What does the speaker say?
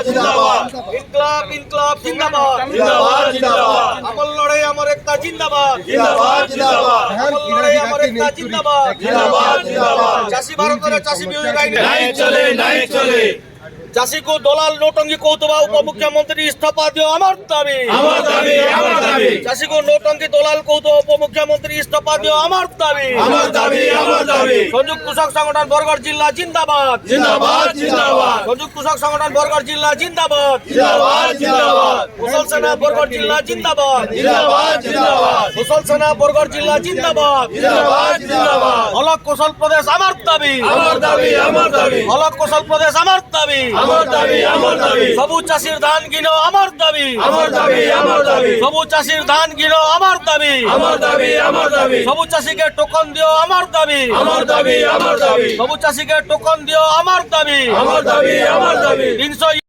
জিন্দাবাদ ইনকলাব ইনকলাব জিন্দাবাদ জিন্দাবাদ জিন্দাবাদ আমল লড়াই আমার একটা জিন্দাবাদ জিন্দাবাদ জিন্দাবাদ আমল লড়াই আমার একটা জিন্দাবাদ জিন্দাবাদ জিন্দাবাদ চাষি ভারতের চাষি বিরোধী বাহিনী নাই চলে চাষিকু দলাল নোটঙ্গি কৌতুবা উপমুখ্যমন্ত্রী ইস্তফা দিও আমার দাবি আমার দাবি চাষিকু নোটঙ্গি দলাল কৌতুবা উপমুখ্যমন্ত্রী ইস্তফা দিও আমার দাবি আমার দাবি সংযুক্ত কৃষক সংগঠন বরগড় জিল্লা জিন্দাবাদ জিন্দাবাদ জিন্দাবাদ সংযুক্ত কৃষক সংগঠন বরগড় জিল্লা জিন্দাবাদ জিন্দাবাদ জিন্দাবাদ কুশল সেনা বরগড় জিল্লা জিন্দাবাদ জিন্দাবাদ জিন্দাবাদ কুশল সেনা বরগড় জিল্লা জিন্দাবাদ জিন্দাবাদ জিন্দাবাদ অলক কুশল প্রদেশ আমার দাবি আমার দাবি অলক কুশল প্রদেশ আমার দাবি আমার দাবি সবুজ চাষির ধান কিনো আমার দাবি আমার দাবি সবুজ চাষির ধান কিনো আমার দাবি আমার দাবি সবুজ চাষিকে টোকন দিও আমার দাবি আমার দাবি সবুজ চাষিকে টোকন দিও আমার দাবি আমার দাবি 300